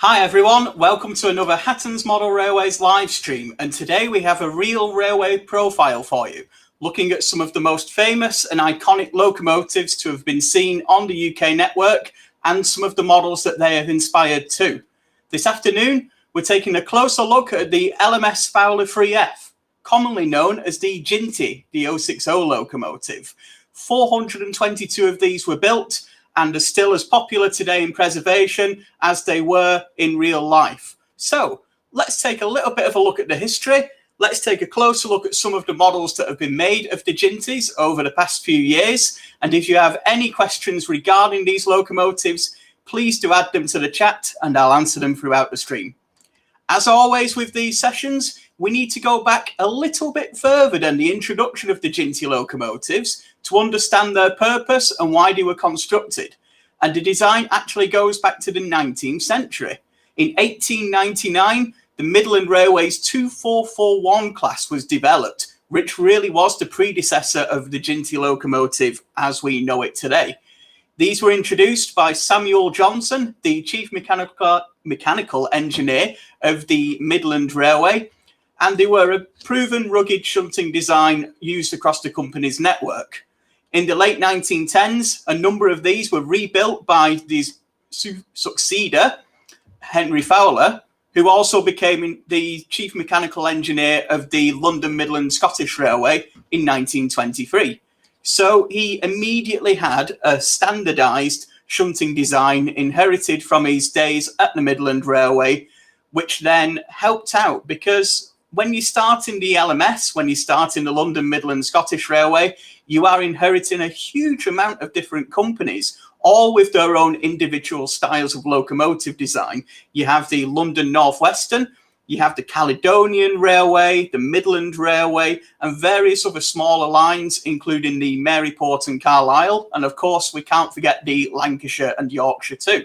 Hi everyone, welcome to another Hatton's Model Railways live stream, and today we have a real railway profile for you, looking at some of the most famous and iconic locomotives to have been seen on the UK network and some of the models that they have inspired too. This afternoon we're taking a closer look at the LMS Fowler 3F, commonly known as the Jinty, the 060 locomotive. 422 of these were built and are still as popular today in preservation as they were in real life. So let's take a little bit of a look at the history. Let's take a closer look at some of the models that have been made of the Jintys over the past few years. And if you have any questions regarding these locomotives, please do add them to the chat and I'll answer them throughout the stream. As always with these sessions, we need to go back a little bit further than the introduction of the Jinty locomotives to understand their purpose and why they were constructed. And the design actually goes back to the 19th century. In 1899, the Midland Railway's 2441 class was developed, which really was the predecessor of the Jinty locomotive as we know it today. These were introduced by Samuel Johnson, the chief mechanical engineer of the Midland Railway, and they were a proven rugged shunting design used across the company's network. In the late 1910s, a number of these were rebuilt by his successor, Henry Fowler, who also became the chief mechanical engineer of the London Midland Scottish Railway in 1923. So he immediately had a standardised shunting design inherited from his days at the Midland Railway, which then helped out because when you start in the LMS, when you start in the London Midland Scottish Railway, you are inheriting a huge amount of different companies, all with their own individual styles of locomotive design. You have the London North Western, you have the Caledonian Railway, the Midland Railway, and various other smaller lines, including the Maryport and Carlisle. And of course, we can't forget the Lancashire and Yorkshire too,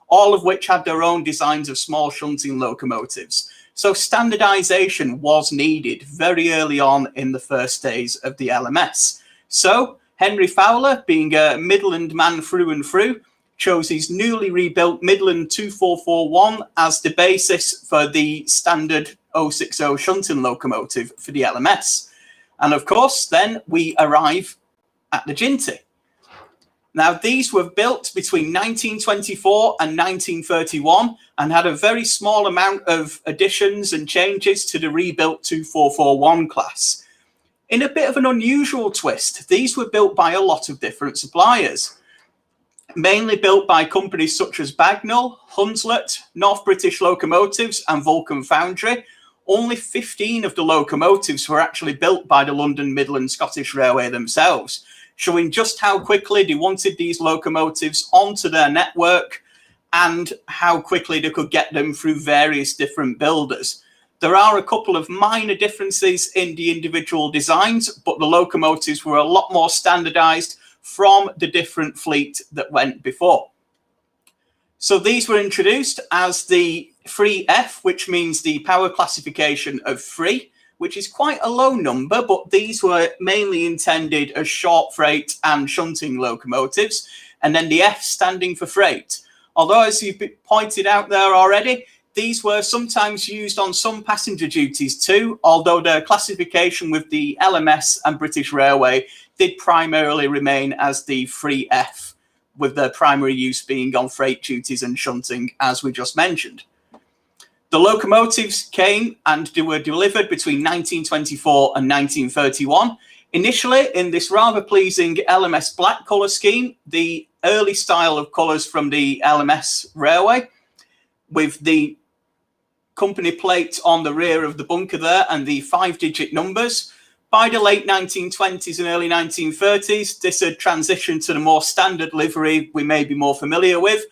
all of which had their own designs of small shunting locomotives. So standardization was needed very early on in the first days of the LMS. So Henry Fowler, being a Midland man through and through, chose his newly rebuilt Midland 2441 as the basis for the standard 060 shunting locomotive for the LMS. And of course, then we arrive at the Jinty. Now, these were built between 1924 and 1931 and had a very small amount of additions and changes to the rebuilt 2441 class. In a bit of an unusual twist, these were built by a lot of different suppliers, mainly built by companies such as Bagnall, Hunslet, North British Locomotives and Vulcan Foundry. Only 15 of the locomotives were actually built by the London Midland Scottish Railway themselves, showing just how quickly they wanted these locomotives onto their network and how quickly they could get them through various different builders. There are a couple of minor differences in the individual designs, but the locomotives were a lot more standardized from the different fleet that went before. So these were introduced as the 3F, which means the power classification of 3, which is quite a low number, but these were mainly intended as short freight and shunting locomotives, and then the F standing for freight. Although, as you've pointed out there already, these were sometimes used on some passenger duties too, although their classification with the LMS and British Railway did primarily remain as the 3F, with their primary use being on freight duties and shunting, as we just mentioned. The locomotives came and they were delivered between 1924 and 1931. Initially in this rather pleasing LMS black colour scheme, the early style of colours from the LMS Railway, with the company plate on the rear of the bunker there and the 5-digit numbers. By the late 1920s and early 1930s, this had transitioned to the more standard livery we may be more familiar with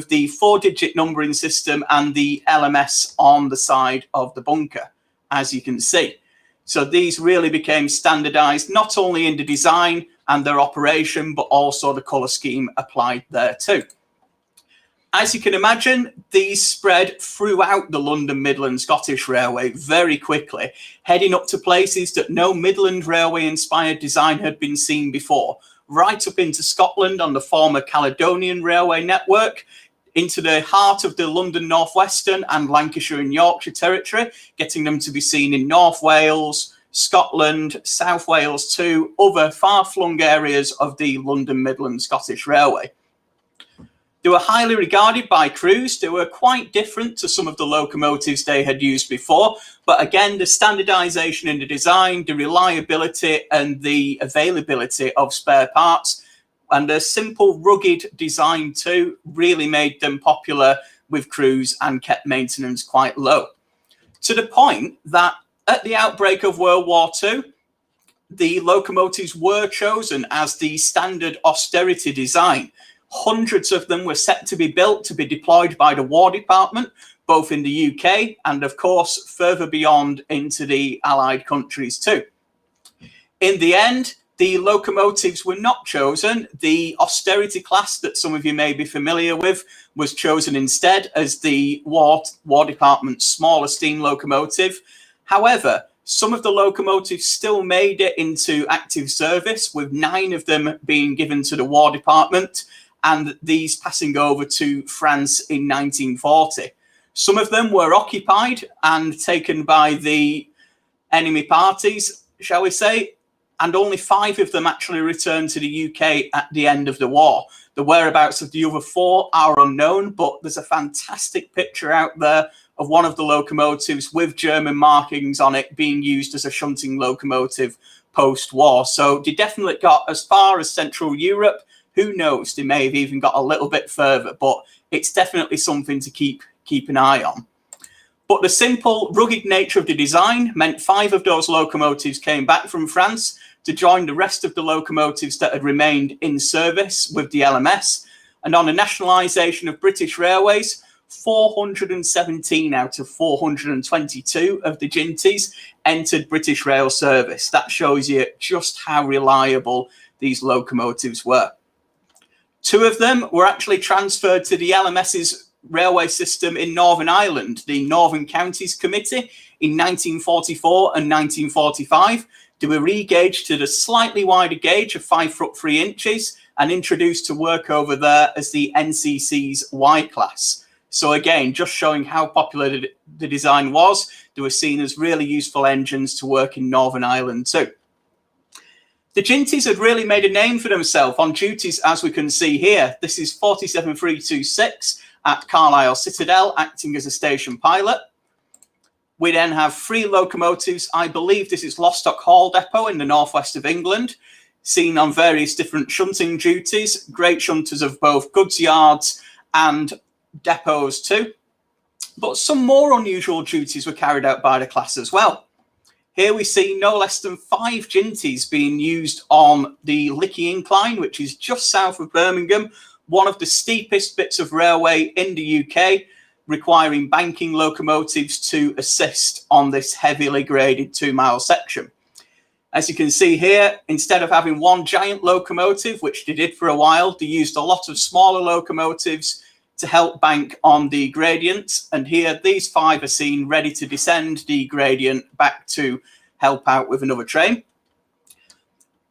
the 4-digit numbering system and the LMS on the side of the bunker, as you can see. So these really became standardized, not only in the design and their operation, but also the colour scheme applied there too. As you can imagine, these spread throughout the London Midland Scottish Railway very quickly, heading up to places that no Midland Railway-inspired design had been seen before, right up into Scotland on the former Caledonian Railway network, into the heart of the London North Western and Lancashire and Yorkshire territory, getting them to be seen in North Wales, Scotland, South Wales too, other far-flung areas of the London Midland Scottish Railway. They were highly regarded by crews. They were quite different to some of the locomotives they had used before, but again, the standardisation in the design, the reliability and the availability of spare parts, and a simple, rugged design too, really made them popular with crews and kept maintenance quite low. To the point that at the outbreak of World War II, the locomotives were chosen as the standard austerity design. Hundreds of them were set to be built to be deployed by the War Department, both in the UK and, of course, further beyond into the Allied countries too. In the end, the locomotives were not chosen. The austerity class that some of you may be familiar with was chosen instead as the War Department's smaller steam locomotive. However, some of the locomotives still made it into active service, with 9 of them being given to the War Department and these passing over to France in 1940. Some of them were occupied and taken by the enemy parties, shall we say, and only 5 of them actually returned to the UK at the end of the war. The whereabouts of the other 4 are unknown, but there's a fantastic picture out there of one of the locomotives with German markings on it being used as a shunting locomotive post-war. So they definitely got as far as Central Europe. Who knows, they may have even got a little bit further, but it's definitely something to keep an eye on. But the simple, rugged nature of the design meant 5 of those locomotives came back from France to join the rest of the locomotives that had remained in service with the LMS. And on the nationalisation of British Railways, 417 out of 422 of the Jintys entered British Rail service. That shows you just how reliable these locomotives were. 2 of them were actually transferred to the LMS's railway system in Northern Ireland, the Northern Counties Committee, in 1944 and 1945. They were re-gauged to the slightly wider gauge of 5 foot 3 inches and introduced to work over there as the NCC's Y class. So again, just showing how popular the design was, they were seen as really useful engines to work in Northern Ireland too. The Jintys had really made a name for themselves on duties, as we can see here. This is 47326 at Carlisle Citadel, acting as a station pilot. We then have 3 locomotives. I believe this is Lostock Hall Depot in the northwest of England, seen on various different shunting duties. Great shunters of both goods yards and depots too. But some more unusual duties were carried out by the class as well. Here we see no less than 5 Jintys being used on the Lickey Incline, which is just south of Birmingham, one of the steepest bits of railway in the UK, requiring banking locomotives to assist on this heavily graded 2-mile section. As you can see here, instead of having one giant locomotive, which they did for a while, they used a lot of smaller locomotives to help bank on the gradient. And here, these 5 are seen ready to descend the gradient back to help out with another train.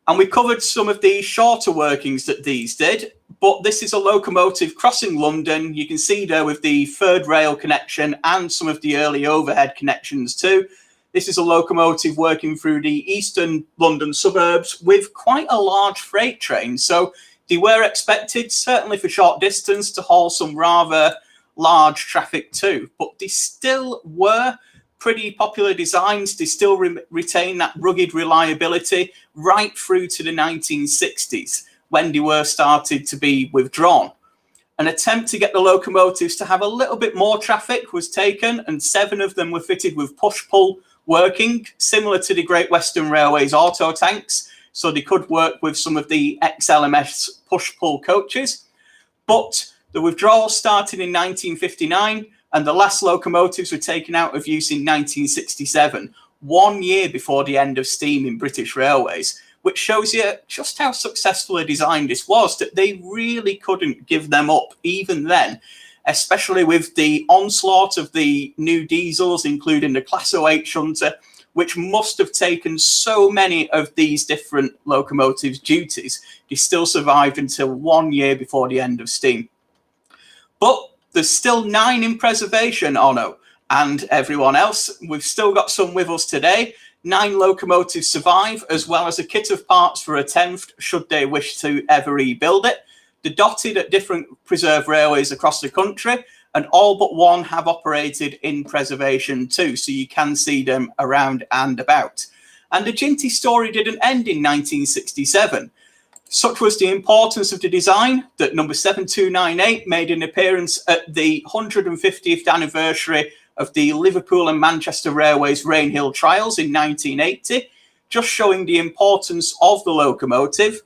And we covered some of the shorter workings that these did, but this is a locomotive crossing London. You can see there with the third rail connection and some of the early overhead connections too. This is a locomotive working through the eastern London suburbs with quite a large freight train. So they were expected, certainly for short distance, to haul some rather large traffic too, but they still were pretty popular designs. They still retain that rugged reliability right through to the 1960s, when they were started to be withdrawn. An attempt to get the locomotives to have a little bit more traffic was taken, and 7 of them were fitted with push-pull working, similar to the Great Western Railway's auto tanks, so they could work with some of the ex-LMS push-pull coaches. But the withdrawal started in 1959, and the last locomotives were taken out of use in 1967, 1 year before the end of steam in British Railways, which shows you just how successful a design this was, that they really couldn't give them up even then, especially with the onslaught of the new diesels, including the Class 08 shunter, which must have taken so many of these different locomotives' duties. They still survived until 1 year before the end of steam. But There's still 9 in preservation, Ono, and everyone else. We've still got some with us today. 9 locomotives survive, as well as a kit of parts for a 10th, should they wish to ever rebuild it. They're dotted at different preserved railways across the country, and all but one have operated in preservation too, so you can see them around and about. And the Jinty story didn't end in 1967. Such was the importance of the design that number 7298 made an appearance at the 150th anniversary of the Liverpool and Manchester Railways Rainhill trials in 1980, just showing the importance of the locomotive.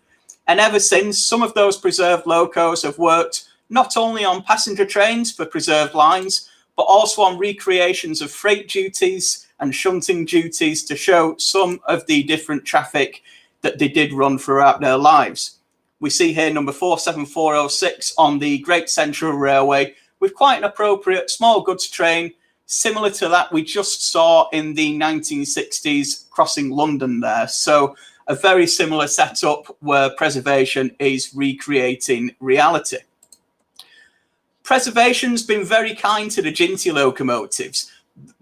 And ever since, some of those preserved locos have worked not only on passenger trains for preserved lines, but also on recreations of freight duties and shunting duties to show some of the different traffic that they did run throughout their lives. We see here number 47406 on the Great Central Railway with quite an appropriate small goods train, similar to that we just saw in the 1960s crossing London there. So a very similar setup where preservation is recreating reality. Preservation's been very kind to the Jinty locomotives.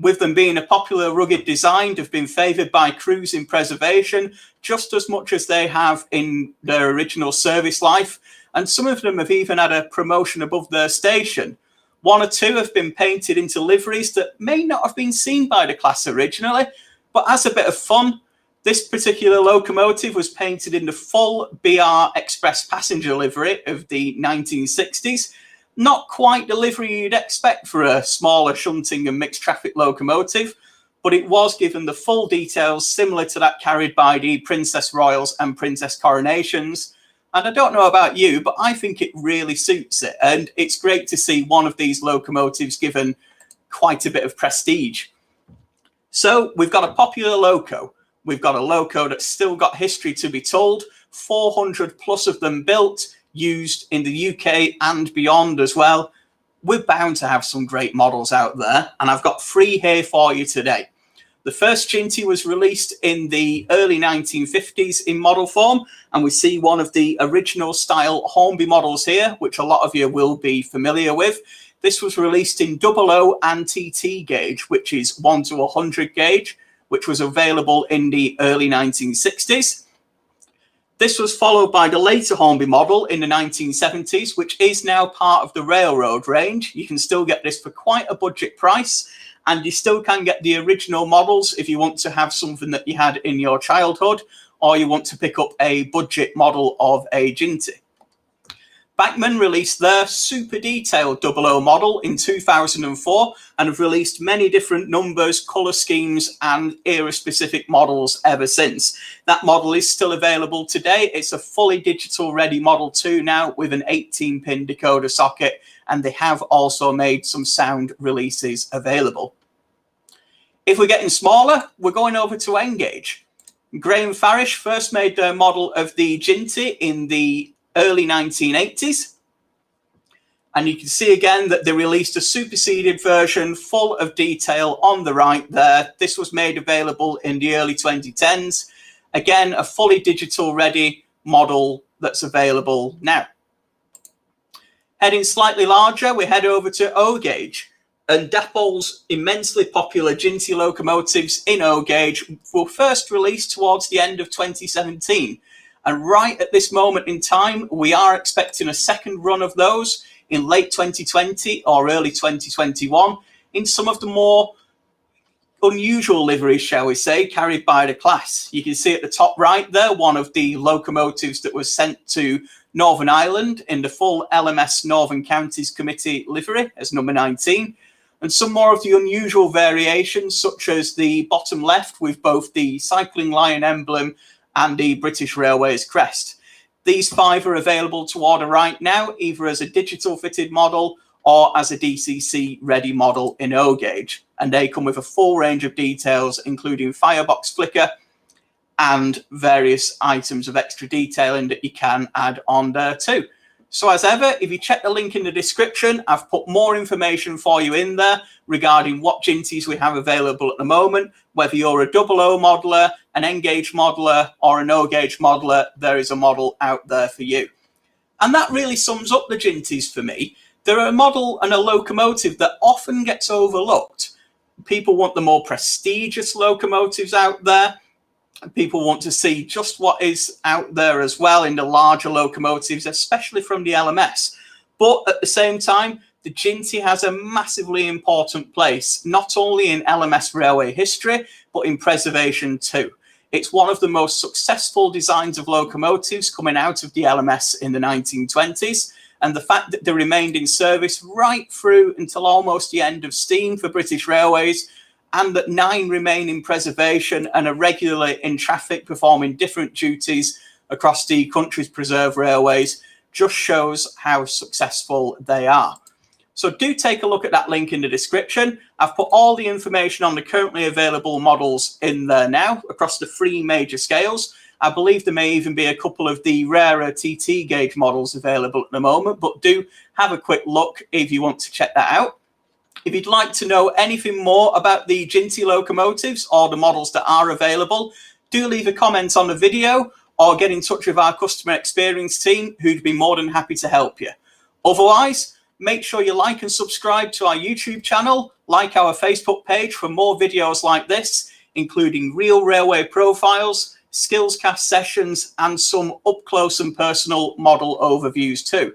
With them being a popular rugged design, they've been favoured by crews in preservation just as much as they have in their original service life, and some of them have even had a promotion above their station. 1 or 2 have been painted into liveries that may not have been seen by the class originally, but as a bit of fun, this particular locomotive was painted in the full BR Express passenger livery of the 1960s. Not quite the livery you'd expect for a smaller shunting and mixed traffic locomotive, but it was given the full details similar to that carried by the Princess Royals and Princess Coronations. And I don't know about you, but I think it really suits it. And it's great to see one of these locomotives given quite a bit of prestige. So we've got a popular loco. We've got a loco that's still got history to be told, 400 plus of them built, used in the UK and beyond as well. We're bound to have some great models out there, and I've got 3 here for you today. The first Jinty was released in the early 1950s in model form, and we see one of the original style Hornby models here, which a lot of you will be familiar with. This was released in 00 and TT gauge, which is 1 to 100 gauge, which was available in the early 1960s. This was followed by the later Hornby model in the 1970s, which is now part of the railroad range. You can still get this for quite a budget price, and you still can get the original models if you want to have something that you had in your childhood, or you want to pick up a budget model of a Jinty. Bachmann released their super detailed 00 model in 2004 and have released many different numbers, colour schemes and era-specific models ever since. That model is still available today. It's a fully digital ready Model 2 now with an 18-pin decoder socket, and they have also made some sound releases available. If we're getting smaller, we're going over to N-gauge. Graham Farish first made their model of the Jinty in the early 1980s, and you can see again that they released a superseded version full of detail on the right there. This was made available in the early 2010s. Again, a fully digital ready model that's available now. Heading slightly larger, we head over to O gauge, and Dapol's immensely popular Jinty locomotives in O gauge were first released towards the end of 2017. And right at this moment in time, we are expecting a second run of those in late 2020 or early 2021 in some of the more unusual liveries, shall we say, carried by the class. You can see at the top right there, one of the locomotives that was sent to Northern Ireland in the full LMS Northern Counties Committee livery as number 19. And some more of the unusual variations, such as the bottom left with both the Cycling Lion emblem and the British Railways crest. These 5 are available to order right now, either as a digital fitted model or as a DCC ready model in O gauge. And they come with a full range of details, including firebox flicker and various items of extra detailing that you can add on there too. So as ever, if you check the link in the description, I've put more information for you in there regarding what Jintys we have available at the moment. Whether you're a 00 modeler, an N-gauge modeler, or an O-gauge modeler, there is a model out there for you. And that really sums up the Jintys for me. They're a model and a locomotive that often gets overlooked. People want the more prestigious locomotives out there. People want to see just what is out there as well in the larger locomotives, especially from the LMS. But at the same time, the Jinty has a massively important place, not only in LMS railway history, but in preservation too. It's one of the most successful designs of locomotives coming out of the LMS in the 1920s. And the fact that they remained in service right through until almost the end of steam for British Railways, and that 9 remain in preservation and are regularly in traffic performing different duties across the country's preserved railways, just shows how successful they are. So do take a look at that link in the description. I've put all the information on the currently available models in there now across the 3 major scales. I believe there may even be a couple of the rarer TT gauge models available at the moment, but do have a quick look if you want to check that out. If you'd like to know anything more about the Jinty locomotives or the models that are available, do leave a comment on the video or get in touch with our customer experience team, who'd be more than happy to help you. Otherwise, make sure you like and subscribe to our YouTube channel, like our Facebook page for more videos like this, including real railway profiles, skills cast sessions, and some up close and personal model overviews too.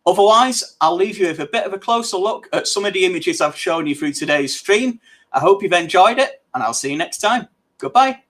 Otherwise, I'll leave you with a bit of a closer look at some of the images I've shown you through today's stream. I hope you've enjoyed it, and I'll see you next time. Goodbye.